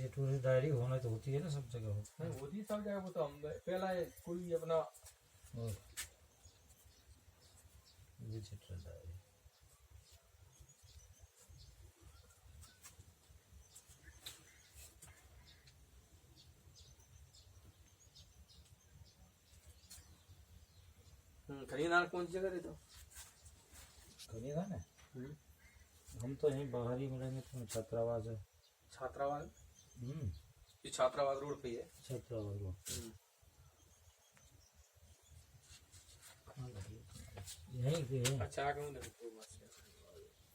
जैसे tourist diary होना तो होती है ना, सब जगह होती है। होती सब जगह। वो तो हम पहला कोई अपना विजिटर डायरी। खरीदार कौन सी जगह रहते हो? खरीदार है हम तो यहीं बाहर ही मिलेंगे। तो छात्रावास है। छात्रावास? ये छात्रावास रोड पे ही है। छात्रावास रोड यहीं पे है। अच्छा क्यों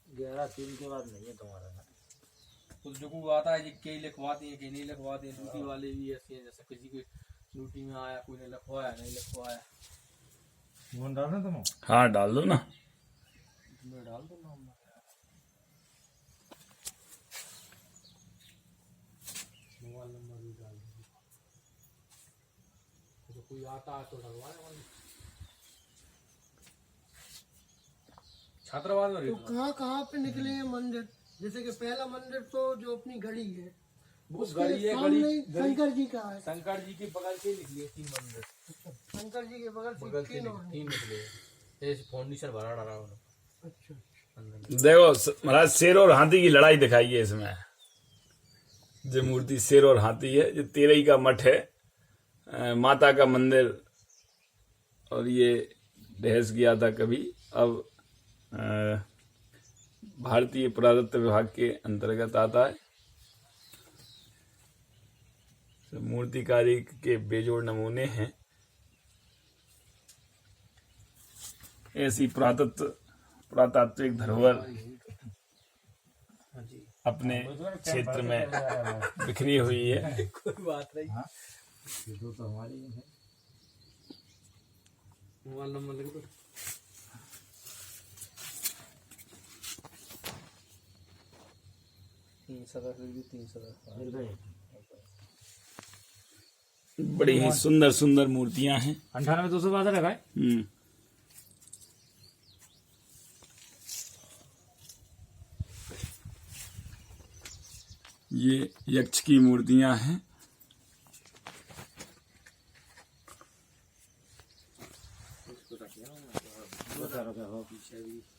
11-3 के बाद नहीं है तुम्हारा ना। तो जो को आता है कई लिखवाते हैं, कई नहीं लिखवाते हैं। ड्यूटी वाले भी ऐसे हैं, जैसे किसी को ड्यूटी में आया, कोई ने लिखवाया नहीं लिखवाया। फोन डालना तुम? हाँ डाल दो ना। मैं डाल दो नाम। मोबाइल नंबर भी डाल दो। तो कोई आता है तो डलवाए। छात्रावास में तो कहाँ कहाँ पे निकले हैं मंदिर? जैसे कि पहला मंदिर तो जो अपनी गढ़ी है, वो उसके गढ़ी है। सामने गढ़ी शंकर जी का है। शंकर जी के बगल से निकले 3 मंदिर। शंकर जी के बगल बगल से से 3 और हैं। 3 निकले। ये फाउंडेशन भरा डाला उन्होंने। अच्छा देखो महाराज, शेर और हाथी की लड़ाई दिखाई है इसमें। जो मूर्ति शेर और हाथी है, जो तेरही का मठ है, माता का मंदिर। और ये बहस किया था कभी। अब भारतीय पुरातत्व विभाग के अंतर्गत आता है। तो मूर्तिकारी के बेजोड़ नमूने हैं। ऐसी पुरातात्विक धरोहर अपने क्षेत्र में बिखरी हुई है। कोई बात नहीं। ये तो हमारी है। मोबाइल नंबर लिख दो। बड़ी ही सुंदर सुंदर मूर्तियां हैं। 98-262 लगा है। ये यक्ष की मूर्तियां हैं।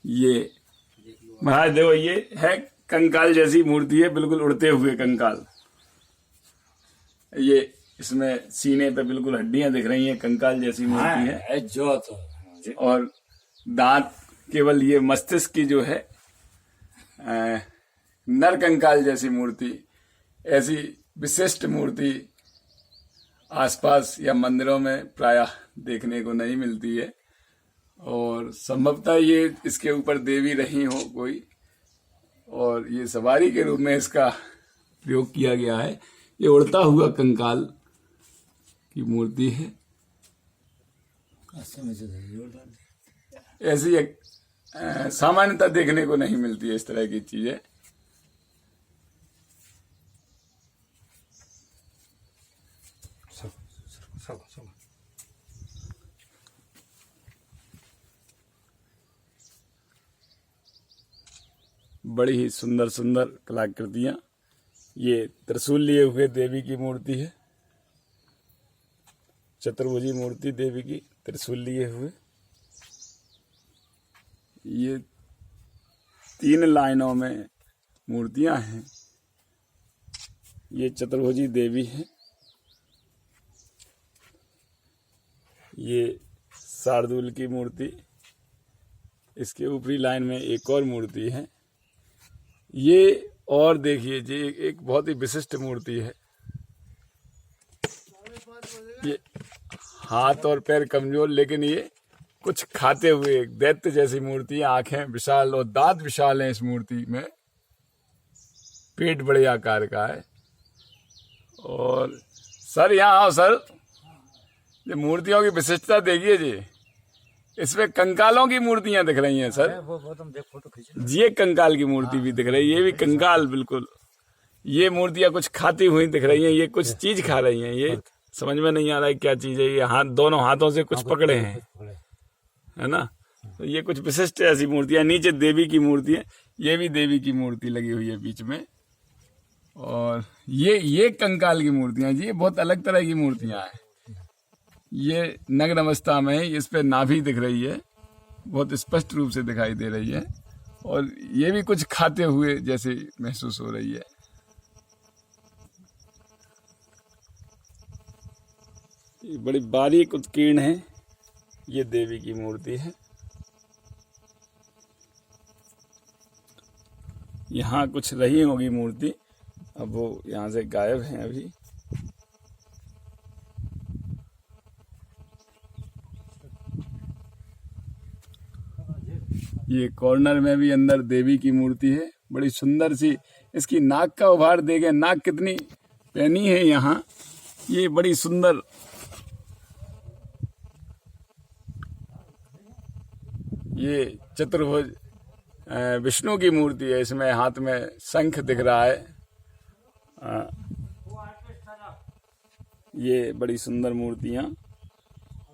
ये महाराज देखो, ये है कंकाल जैसी मूर्ति है, बिल्कुल उड़ते हुए कंकाल। ये इसमें सीने पे बिल्कुल हड्डियां दिख रही हैं, कंकाल जैसी मूर्ति है। जो तो और दांत केवल ये मस्तिष्क की जो है नर कंकाल जैसी मूर्ति। ऐसी विशिष्ट मूर्ति आसपास या मंदिरों में प्रायः देखने को नहीं मिलती है। और संभवतः ये इसके ऊपर देवी रही हो कोई, और ये सवारी के रूप में इसका प्रयोग किया गया है। ये उड़ता हुआ कंकाल की मूर्ति है। ऐसी एक सामान्यतः देखने को नहीं मिलती है इस तरह की चीजें। बड़ी ही सुंदर सुंदर कलाकृतियां। ये त्रिशूल लिए हुए देवी की मूर्ति है। चतुर्भुजी मूर्ति देवी की, त्रिशूल लिए हुए। ये 3 लाइनों में मूर्तियां हैं। ये चतुर्भुजी देवी है। ये शार्दूल की मूर्ति। इसके ऊपरी लाइन में एक और मूर्ति है। ये और देखिए जी, एक बहुत ही विशिष्ट मूर्ति है। ये हाथ और पैर कमजोर, लेकिन ये कुछ खाते हुए दैत्य जैसी मूर्ति है। आंखें विशाल और दांत विशाल हैं इस मूर्ति में। पेट बड़े आकार का है। और सर यहाँ आओ सर, ये मूर्तियों की विशिष्टता देखिए जी। इसमें कंकालों की मूर्तियां दिख रही हैं सर। वो तुम देख फोटो खींच। ये कंकाल की मूर्ति भी दिख रही है। ये भी कंकाल बिल्कुल। ये मूर्तियां कुछ खाती हुई दिख रही हैं। ये कुछ चीज खा रही हैं। ये समझ में नहीं आ रहा है क्या चीज है। ये हाथ, दोनों हाथों से कुछ पकड़े हैं, है ना। तो ये कुछ विशिष्ट ऐसी मूर्तियां। नीचे देवी की मूर्ति है। ये भी देवी की मूर्ति लगी हुई है बीच में। और और ये कंकाल की मूर्तियां जी, ये बहुत अलग तरह की मूर्तियां हैं। ये नग्न अवस्था में है, इस पे नाभि दिख रही है, बहुत स्पष्ट रूप से दिखाई दे रही है, और ये भी कुछ खाते हुए जैसे महसूस हो रही है। ये बड़ी बारीक उत्कीर्ण है, ये देवी की मूर्ति है। यहाँ कुछ रही होगी मूर्ति, अब वो यहाँ से गायब है अभी। ये कॉर्नर में भी अंदर देवी की मूर्ति है, बड़ी सुंदर सी। इसकी नाक का उभार देखें, नाक कितनी पैनी है यहाँ, ये बड़ी सुंदर। ये चतुर्भुज विष्णु की मूर्ति है, इसमें हाथ में शंख दिख रहा है। ये बड़ी सुंदर मूर्तियां,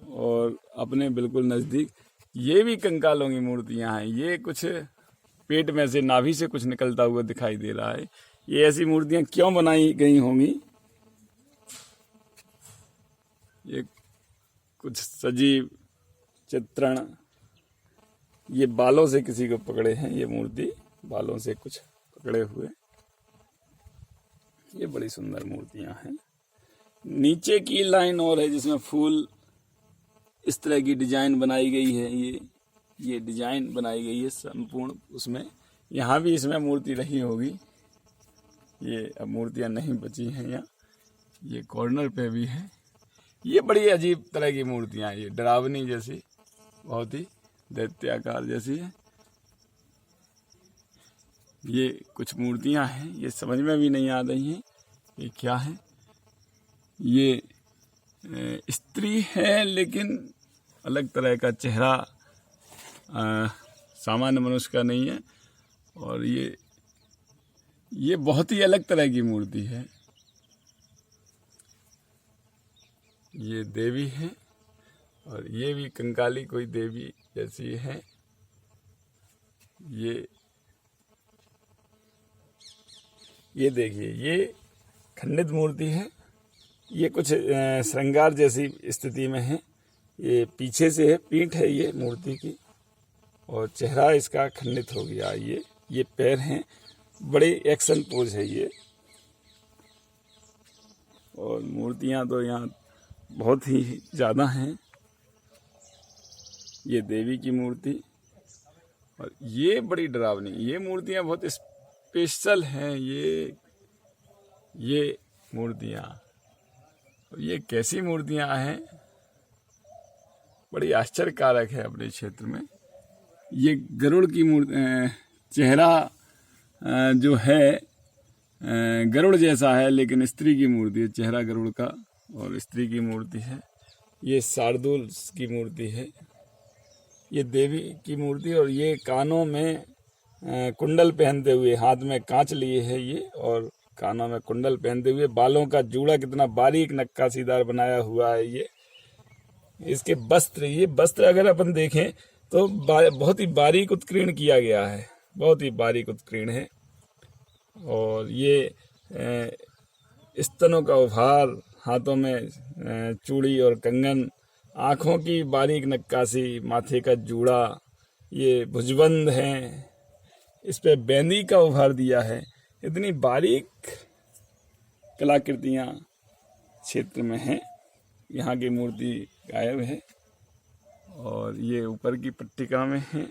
और अपने बिल्कुल नजदीक ये भी कंकालों की मूर्तियां हैं। ये कुछ पेट में से, नाभि से कुछ निकलता हुआ दिखाई दे रहा है। ये ऐसी मूर्तियां क्यों बनाई गई होंगी? ये कुछ सजीव चित्रण, ये बालों से किसी को पकड़े हैं, ये मूर्ति बालों से कुछ पकड़े हुए। ये बड़ी सुंदर मूर्तियां हैं। नीचे की लाइन और है जिसमें फूल, इस तरह की डिजाइन बनाई गई है। ये डिजाइन बनाई गई है संपूर्ण उसमें। यहाँ भी इसमें मूर्ति रही होगी, ये अब मूर्तियां नहीं बची हैं यहाँ। ये कॉर्नर पे भी है। ये बड़ी अजीब तरह की मूर्तियां, ये डरावनी जैसी, बहुत ही दैत्याकार जैसी है। ये कुछ मूर्तियां हैं, ये समझ में भी नहीं आ रही हैं ये क्या है। ये स्त्री है, लेकिन अलग तरह का चेहरा, सामान्य मनुष्य का नहीं है। और ये बहुत ही अलग तरह की मूर्ति है। ये देवी है, और ये भी कंकाली कोई देवी जैसी है। ये देखिए, ये खंडित मूर्ति है। ये कुछ श्रृंगार जैसी स्थिति में है। ये पीछे से है, पीठ है ये मूर्ति की, और चेहरा इसका खंडित हो गया। ये पैर हैं, बड़ी एक्शन पोज है ये। और मूर्तियां तो यहाँ बहुत ही ज़्यादा हैं। ये देवी की मूर्ति, और ये बड़ी डरावनी। ये मूर्तियां बहुत स्पेशल हैं। ये मूर्तियां, और ये कैसी मूर्तियां हैं, बड़ी आश्चर्यकारक है अपने क्षेत्र में। ये गरुड़ की मूर्ति, चेहरा जो है गरुड़ जैसा है, लेकिन स्त्री की मूर्ति है। चेहरा गरुड़ का और स्त्री की मूर्ति है। ये शार्दूल की मूर्ति है। ये देवी की मूर्ति, और ये कानों में कुंडल पहनते हुए, हाथ में कांच लिए है ये, और कानों में कुंडल पहनते हुए, बालों का जूड़ा कितना बारीक नक्काशीदार बनाया हुआ है ये। इसके वस्त्र, ये वस्त्र अगर अपन देखें तो बहुत ही बारीक उत्कीर्ण किया गया है, बहुत ही बारीक उत्कीर्ण है। और ये स्तनों का उभार, हाथों में चूड़ी और कंगन, आँखों की बारीक नक्काशी, माथे का जूड़ा, ये भुजबंद हैं, इस पे बेंदी का उभार दिया है। इतनी बारीक कलाकृतियाँ क्षेत्र में हैं। यहाँ की मूर्ति गायब है, और ये ऊपर की पट्टिका में है,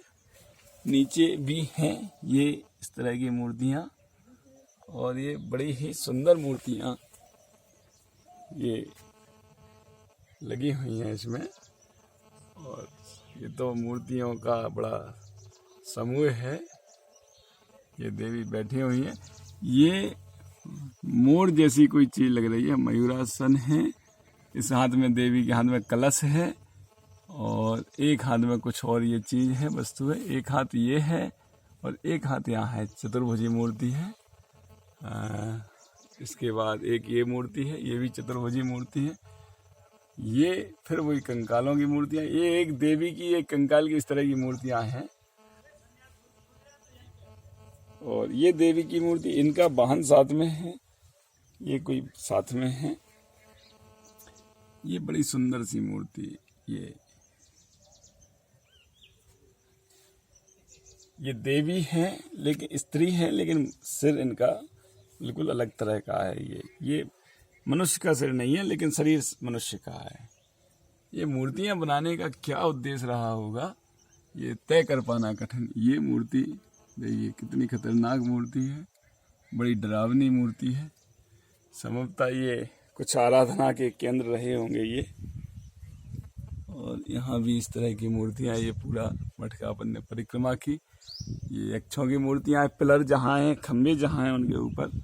नीचे भी हैं ये इस तरह की मूर्तियाँ। और ये बड़ी ही सुंदर मूर्तियाँ ये लगी हुई हैं इसमें। और ये तो मूर्तियों का बड़ा समूह है। ये देवी बैठी हुई है। ये मोर जैसी कोई चीज लग रही है, मयूरासन है। इस हाथ में, देवी के हाथ में कलश है, और एक हाथ में कुछ और ये चीज है, वस्तु है। एक हाथ ये है, और एक हाथ यहाँ है। चतुर्भुजी मूर्ति है। इसके बाद एक ये मूर्ति है, ये भी चतुर्भुजी मूर्ति है। ये फिर वही कंकालों की मूर्तियां। ये एक देवी की, एक कंकाल की, इस तरह की मूर्तियां हैं। और ये देवी की मूर्ति, इनका वाहन साथ में है, ये कोई साथ में है। ये बड़ी सुंदर सी मूर्ति, ये देवी हैं, लेकिन स्त्री हैं, लेकिन सिर इनका बिल्कुल अलग तरह का है। ये मनुष्य का सिर नहीं है, लेकिन शरीर मनुष्य का है। ये मूर्तियां बनाने का क्या उद्देश्य रहा होगा, ये तय कर पाना कठिन। ये मूर्ति देखिए कितनी खतरनाक मूर्ति है, बड़ी डरावनी मूर्ति है। संभवतः ये कुछ आराधना के केंद्र रहे होंगे ये। और यहाँ भी इस तरह की मूर्तियाँ, ये पूरा मठ का अपन ने परिक्रमा की। ये यक्षों की मूर्तियाँ हैं, पिलर जहाँ हैं, खम्भे जहाँ हैं, उनके ऊपर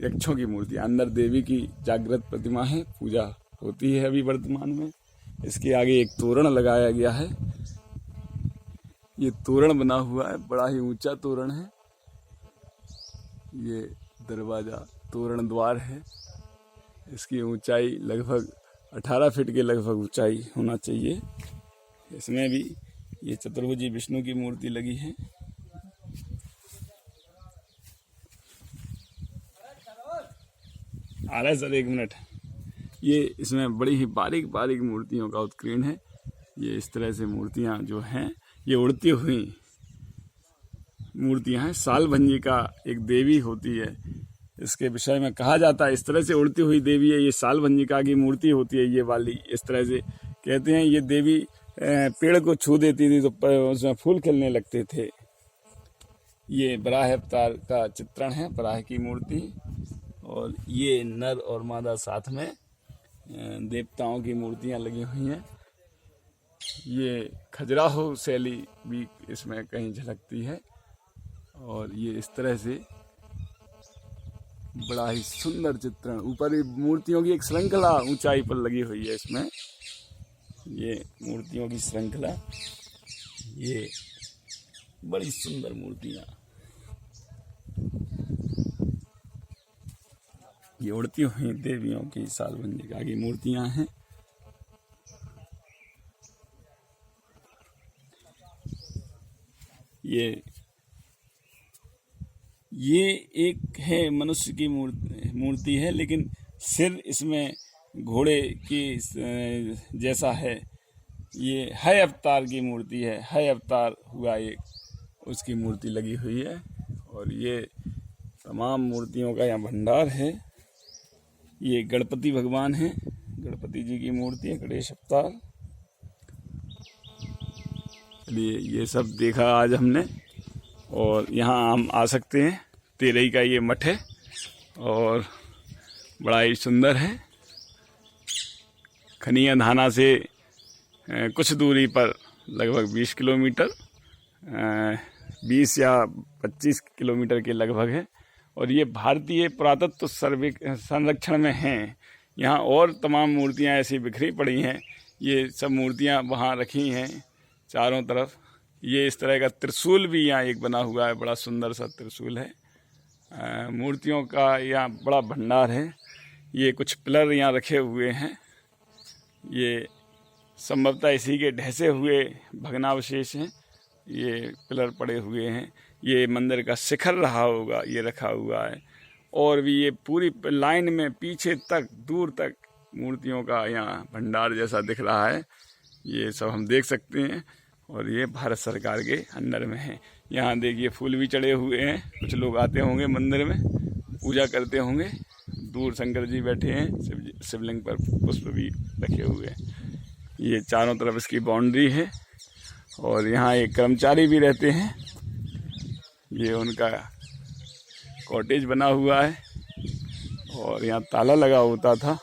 यक्षों की मूर्ति। अंदर देवी की जागृत प्रतिमा है, पूजा होती है अभी वर्तमान में। इसके आगे एक तोरण लगाया गया है। ये तोरण बना हुआ है, बड़ा ही ऊंचा तोरण है। ये दरवाजा तोरण द्वार है। इसकी ऊंचाई लगभग 18 फीट के लगभग ऊंचाई होना चाहिए। इसमें भी ये चतुर्भुजी विष्णु की मूर्ति लगी है। आ रहा है सर, 1 मिनट। ये इसमें बड़ी ही बारीक बारीक मूर्तियों का उत्कीर्ण है। ये इस तरह से मूर्तियां जो हैं, ये उड़ती हुई मूर्तियां हैं। सालभंजी का एक देवी होती है, इसके विषय में कहा जाता है। इस तरह से उड़ती हुई देवी है, ये सालभंजिका की मूर्ति होती है। ये वाली इस तरह से कहते हैं, ये देवी पेड़ को छू देती थी तो उसमें फूल खिलने लगते थे। ये बराह अवतार का चित्रण है, बराह की मूर्ति। और ये नर और मादा साथ में देवताओं की मूर्तियां लगी हुई हैं। ये खजुराहो शैली भी इसमें कहीं झलकती है। और ये इस तरह से बड़ा ही सुंदर चित्रण, ऊपर मूर्तियों की एक श्रृंखला ऊंचाई पर लगी हुई है। इसमें ये मूर्तियों की श्रृंखला, ये बड़ी सुंदर मूर्तियां, ये उड़ती हुई देवियों की सालभंजिका की मूर्तियां हैं। ये एक है मनुष्य की मूर्ति है, लेकिन सिर इसमें घोड़े की जैसा है। ये है अवतार की मूर्ति है, है अवतार हुआ एक, उसकी मूर्ति लगी हुई है। और ये तमाम मूर्तियों का यहाँ भंडार है। ये गणपति भगवान है, गणपति जी की मूर्ति है, गणेश अवतार। चलिए, ये सब देखा आज हमने। और यहाँ हम आ सकते हैं, तेरही का ये मठ है और बड़ा ही सुंदर है। खनिया धाना से कुछ दूरी पर लगभग 20 किलोमीटर, 20 या 25 किलोमीटर के लगभग है। और ये भारतीय पुरातत्व संरक्षण में हैं। यहाँ और तमाम मूर्तियाँ ऐसी बिखरी पड़ी हैं। ये सब मूर्तियाँ वहाँ रखी हैं चारों तरफ। ये इस तरह का त्रिशूल भी यहाँ एक बना हुआ है, बड़ा सुंदर सा त्रिशूल है। मूर्तियों का यहाँ बड़ा भंडार है। ये कुछ पिलर यहाँ रखे हुए हैं। ये संभवतः इसी के ढहसे हुए भग्नावशेष हैं। ये पिलर पड़े हुए हैं। ये मंदिर का शिखर रहा होगा, ये रखा हुआ है। और भी ये पूरी लाइन में पीछे तक, दूर तक मूर्तियों का यहाँ भंडार जैसा दिख रहा है। ये सब हम देख सकते हैं। और ये भारत सरकार के अंडर में है। यहाँ देखिए फूल भी चढ़े हुए हैं। कुछ लोग आते होंगे मंदिर में, पूजा करते होंगे। दूर शंकर जी बैठे हैं, शिवलिंग पर पुष्प भी रखे हुए हैं। ये चारों तरफ इसकी बाउंड्री है। और यहाँ एक कर्मचारी भी रहते हैं। ये उनका कॉटेज बना हुआ है। और यहाँ ताला लगा होता था।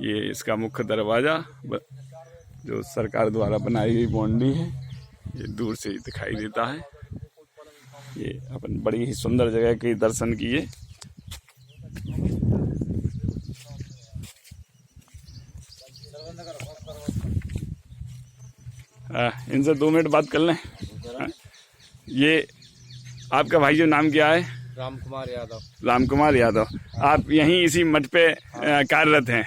ये इसका मुख्य दरवाज़ा जो सरकार द्वारा बनाई गई बाउंड्री है, ये दूर से ही दिखाई देता है। ये अपन बड़ी ही सुंदर जगह के दर्शन किए। इनसे 2 मिनट बात कर लें। ये आपका भाई जो नाम क्या है? राम कुमार यादव। राम कुमार यादव। आप यहीं इसी मठ पे कार्यरत हैं?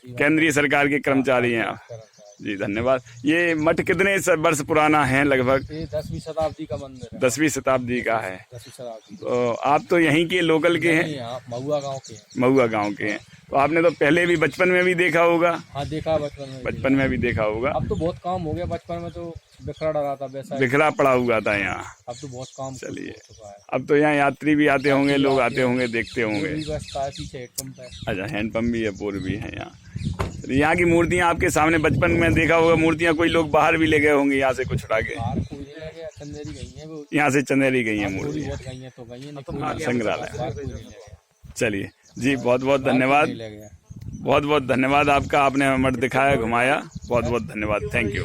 केंद्रीय सरकार के कर्मचारी हैं आप? जी धन्यवाद। ये मठ कितने वर्ष पुराना है लगभग? ये 10वीं शताब्दी का मंदिर है। 10वीं शताब्दी का है। 10वीं शताब्दी। तो आप तो यहीं के लोकल के हैं? यहाँ महुआ गांव के हैं। महुआ गांव के हैं। तो आपने तो पहले भी बचपन में भी देखा होगा? हाँ देखा, बचपन में भी देखा होगा। अब तो बहुत काम हो गया, बचपन में तो बिखरा रहा था, वैसा बिखरा पड़ा हुआ था यहाँ। अब तो बहुत काम चलिए, हो चुका है। अब तो यहाँ यात्री भी आते होंगे, लोग आते होंगे, देखते होंगे। पीछे हैंडपंप है। अच्छा, हैंडपंप भी है, बोर भी है यहाँ। यहाँ की मूर्तियाँ आपके सामने बचपन में देखा होगा, मूर्तियाँ कोई लोग बाहर भी ले गए होंगे यहाँ से कुछ उठा के? चंदेरी गई है वो, यहाँ से चंदेरी गई है मूर्तियाँ संग्रहालय। चलिए जी, बहुत बहुत धन्यवाद। बहुत बहुत धन्यवाद आपका, आपने हमें मठ दिखाया, घुमाया। बहुत बहुत धन्यवाद, थैंक यू।